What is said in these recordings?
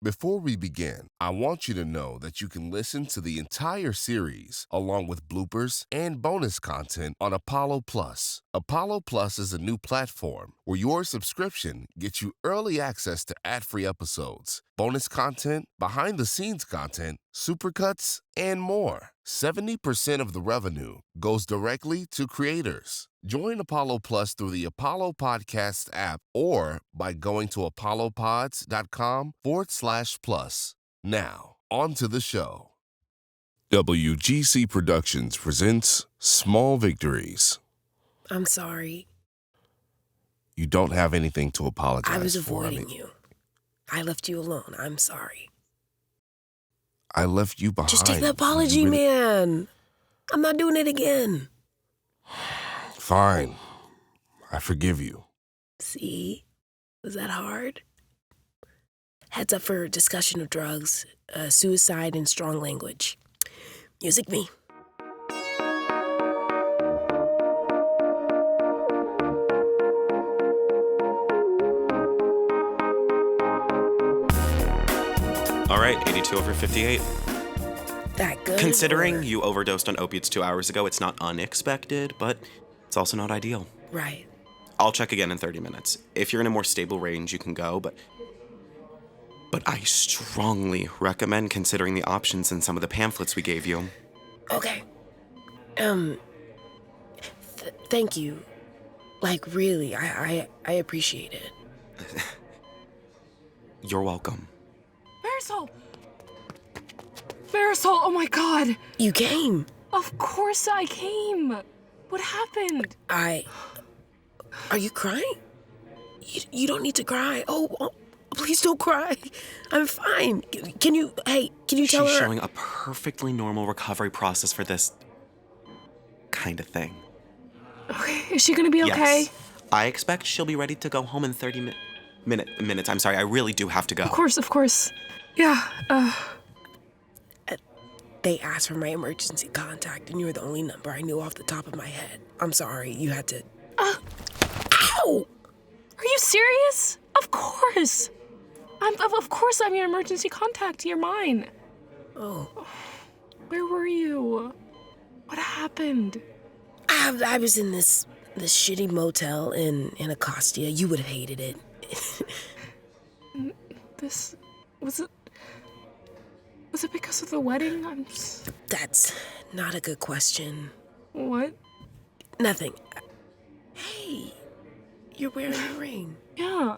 Before we begin, I want you to know that you can listen to the entire series, along with bloopers and bonus content on Apollo Plus. Apollo Plus is a new platform where your subscription gets you early access to ad-free episodes, bonus content, behind-the-scenes content, supercuts, and more. 70% of the revenue goes directly to creators. Join Apollo Plus through the Apollo Podcasts app or by going to apollopods.com/plus. Now, on to the show. WGC Productions presents Small Victories. I'm sorry. You don't have anything to apologize for. I was avoiding you. I left you alone. I'm sorry. I left you behind. Just take the apology, man. I'm not doing it again. Fine. I forgive you. See? Was that hard? Heads up for discussion of drugs, suicide, and strong language. Music me. All right, 82 over 58. That good? Considering you overdosed on opiates 2 hours ago, it's not unexpected, but it's also not ideal. Right. I'll check again in 30 minutes. If you're in a more stable range, you can go, but I strongly recommend considering the options in some of the pamphlets we gave you. Okay. Thank you. Like, really, I appreciate it. You're welcome. Marisol, oh my God. You came. Of course I came. What happened? Are you crying? You don't need to cry. Oh, please don't cry. I'm fine. Can you tell her? She's showing a perfectly normal recovery process for this kind of thing. Okay, is she gonna be okay? Yes. I expect she'll be ready to go home in 30 minutes. I'm sorry, I really do have to go. Of course. Yeah, They asked for my emergency contact, and you were the only number I knew off the top of my head. I'm sorry, you had to... Ow! Are you serious? Of course. Of course I'm your emergency contact. You're mine. Oh. Where were you? What happened? I was in this shitty motel in Anacostia. You would have hated it. Was it because of the wedding? That's not a good question. What? Nothing. Hey, you're wearing a ring. Yeah.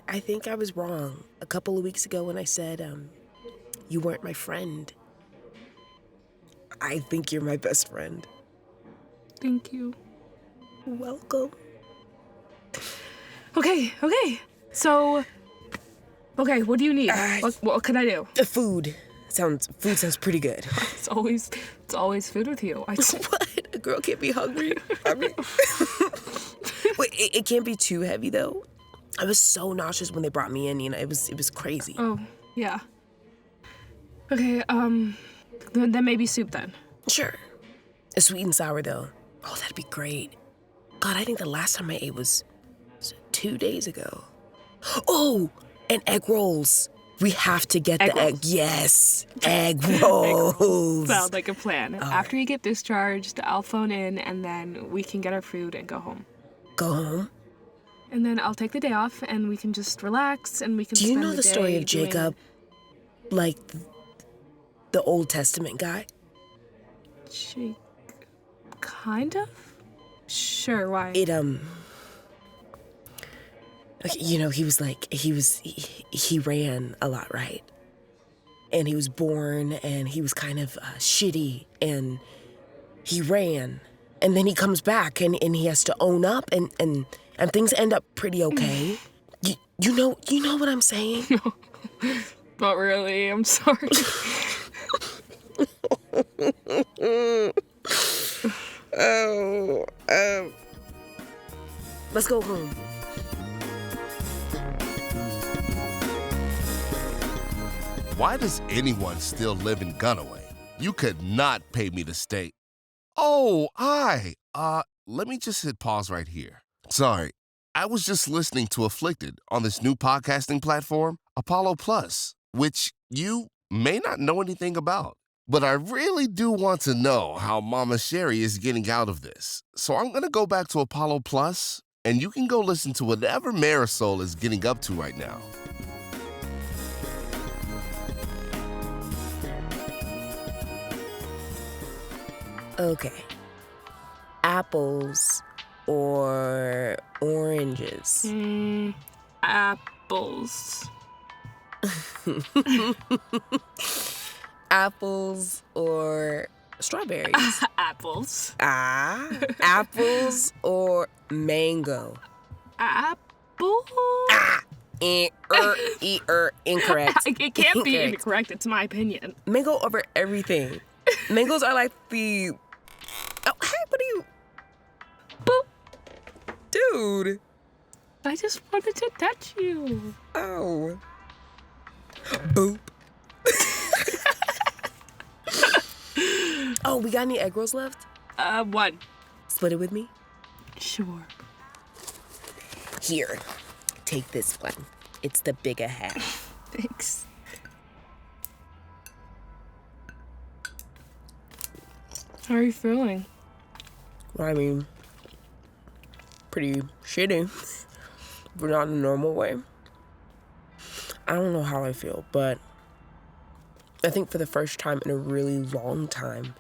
I think I was wrong a couple of weeks ago when I said, you weren't my friend. I think you're my best friend. Thank you. Welcome. Okay. So, what do you need? What can I do? The food sounds pretty good. It's always food with you. What? A girl can't be hungry? I mean, wait, it can't be too heavy though. I was so nauseous when they brought me in. You know, it was crazy. Oh, yeah. Okay. Then maybe soup then. Sure. A sweet and sour though. Oh, that'd be great. God, I think the last time I ate was 2 days ago. Oh, and egg rolls. We have to get the egg. Yes, egg rolls. Sounds like a plan. After you get discharged, I'll phone in, and then we can get our food and go home. Go home? And then I'll take the day off, and we can just relax, and we can. Do you spend know the story of Jacob? Like the Old Testament guy? Kind of. Sure. Why? You know, he ran a lot, right? And he was born, and he was kind of shitty, and he ran, and then he comes back, and he has to own up, and things end up pretty okay. You know what I'm saying? No, not really. I'm sorry. Let's go home. Why does anyone still live in Gunaway? You could not pay me to stay. Oh, let me just hit pause right here. Sorry, I was just listening to Afflicted on this new podcasting platform, Apollo Plus, which you may not know anything about. But I really do want to know how Mama Sherry is getting out of this. So I'm going to go back to Apollo Plus, and you can go listen to whatever Marisol is getting up to right now. Okay. Apples or oranges? Apples. Apples or strawberries? Apples. Apples or mango? Apple? Incorrect. It can't be incorrect. It's my opinion. Mango over everything. Mangoes are like the... Oh, hey, what are you... Boop. Dude. I just wanted to touch you. Oh. Boop. Oh, we got any egg rolls left? One. Split it with me? Sure. Here. Take this one. It's the bigger half. Thanks. How are you feeling? Well, I mean, pretty shitty, but not in a normal way. I don't know how I feel, but I think for the first time in a really long time,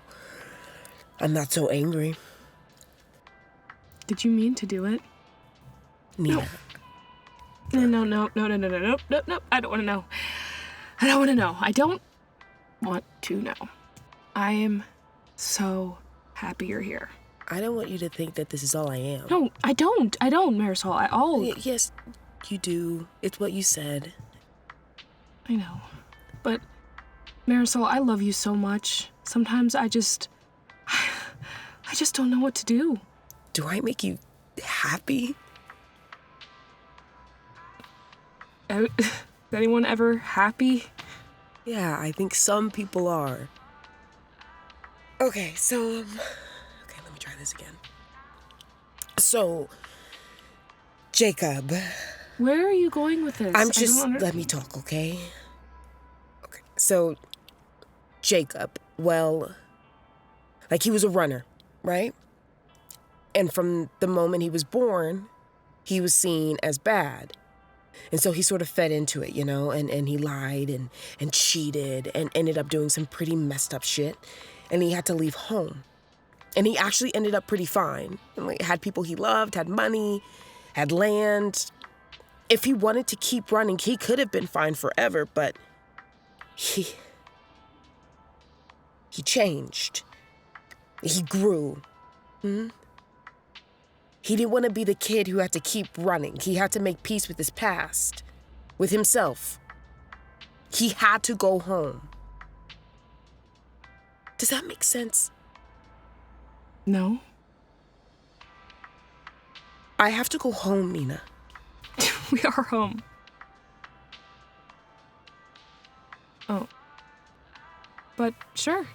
I'm not so angry. Did you mean to do it? Nina. No. I don't want to know. I don't want to know. I don't want to know. I am so happy you're here. I don't want you to think that this is all I am. No, I don't, Marisol, at all. Yes, you do. It's what you said. I know. But, Marisol, I love you so much. Sometimes I just don't know what to do. Do I make you happy? Is anyone ever happy? Yeah, I think some people are. Okay, so, let me try this again. So, Jacob. Where are you going with this? Let me talk, okay? Okay, so, Jacob, well, like he was a runner, right? And from the moment he was born, he was seen as bad. And so he sort of fed into it, you know, and he lied and cheated and ended up doing some pretty messed up shit. And he had to leave home. And he actually ended up pretty fine. And like, had people he loved, had money, had land. If he wanted to keep running, he could have been fine forever, but he changed. He grew. He didn't want to be the kid who had to keep running. He had to make peace with his past, with himself. He had to go home. Does that make sense? No. I have to go home, Nina. We are home. Oh. But sure.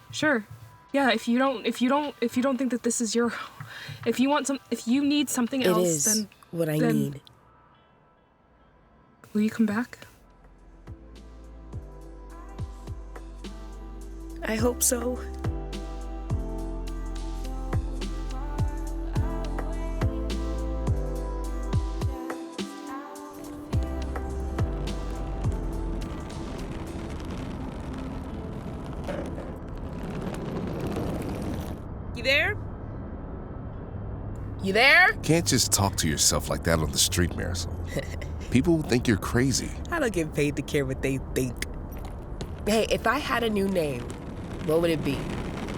Yeah, if you don't think that this is your, if you need something else, it is then what I need. Will you come back? I hope so. You there? You there? Can't just talk to yourself like that on the street, Marisol. People think you're crazy. I don't get paid to care what they think. Hey, if I had a new name, what would it be?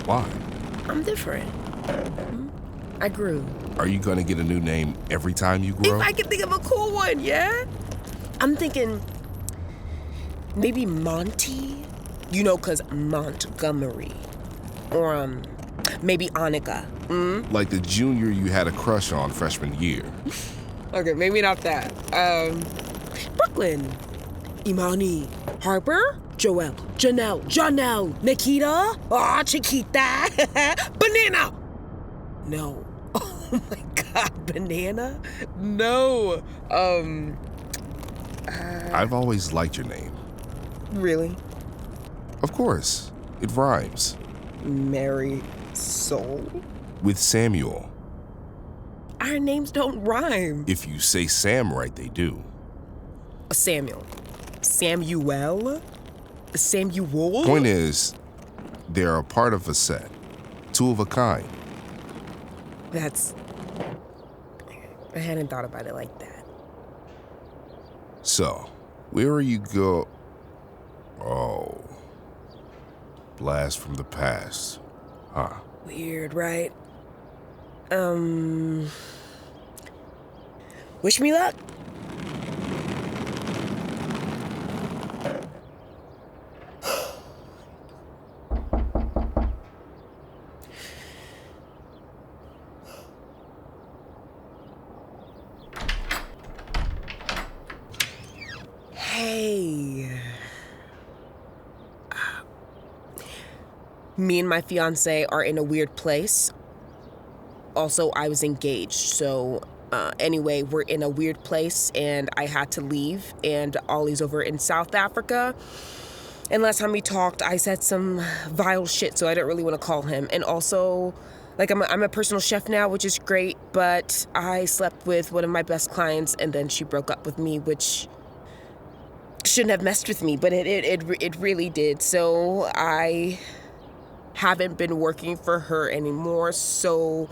Why? I'm different. I grew. Are you gonna get a new name every time you grow? If I can think of a cool one, yeah? I'm thinking maybe Monty, you know, 'cause Montgomery. Or maybe Annika. Like the junior you had a crush on freshman year. Okay, maybe not that. Brooklyn. Imani. Harper. Joelle. Janelle. Nikita. Chiquita. Banana. No. Oh my god, banana? No. I've always liked your name. Really? Of course, it rhymes. Marisol? With Samuel. Our names don't rhyme. If you say Sam right, they do. Samuel. Samuel? Samuel? Point is, they're a part of a set. Two of a kind. I hadn't thought about it like that. So, where are you go? Oh. Blast from the past. Huh. Weird, right? Wish me luck. Hey. Me and my fiance are in a weird place. Also, I was engaged, so anyway, we're in a weird place and I had to leave, and Ollie's over in South Africa. And last time we talked, I said some vile shit, so I don't really want to call him. And also, like, I'm a personal chef now, which is great, but I slept with one of my best clients and then she broke up with me, which shouldn't have messed with me, but it really did. So I haven't been working for her anymore, so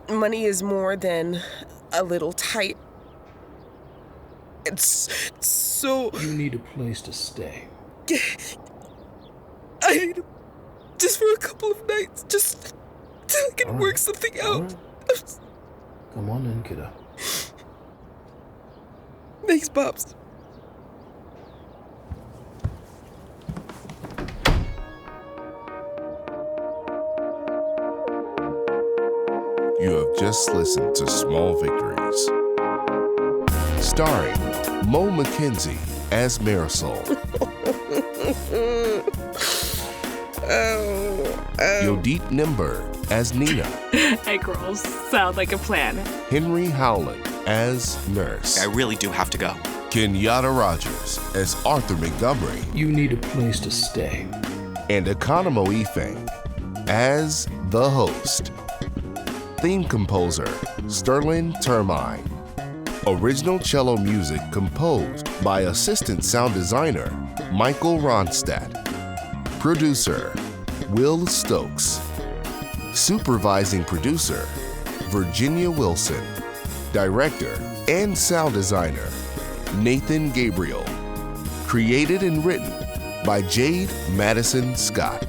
money is more than a little tight. It's so... You need a place to stay. I need just for a couple of nights, just till I can work something out. Right. Come on in, kiddo. Thanks, Pops. You have just listened to Small Victories. Starring McKynzie as Marisol. Yodeet Nymberg as Nina. Hey, girls, sound like a plan. Henry Howland as Nurse. I really do have to go. KenYatta Rogers as Arthur Montgomery. You need a place to stay. And Akanimo Effang as the host. Theme composer, Sterlyn Termine. Original cello music composed by assistant sound designer, Rondstadt. Producer, Stokes. Supervising producer, Virginia Wilson. Director and sound designer, Gabriel. Created and written by Jade, Madison, Scott.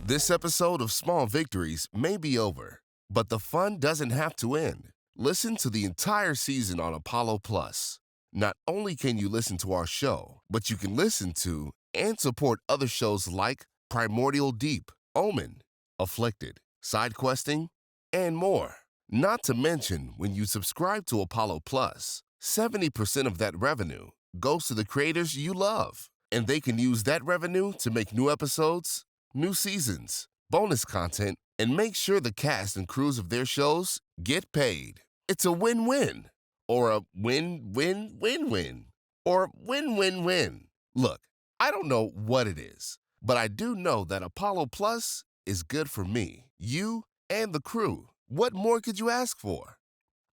This episode of Small Victories may be over, but the fun doesn't have to end. Listen to the entire season on Apollo Plus. Not only can you listen to our show, but you can listen to and support other shows like Primordial Deep, Omen, Afflicted, Side Questing, and more. Not to mention, when you subscribe to Apollo Plus, 70% of that revenue goes to the creators you love, and they can use that revenue to make new episodes, new seasons, bonus content, and make sure the cast and crews of their shows get paid. It's a win-win. Or a win-win-win-win. Or win-win-win. Look, I don't know what it is, but I do know that Apollo Plus is good for me, you, and the crew. What more could you ask for?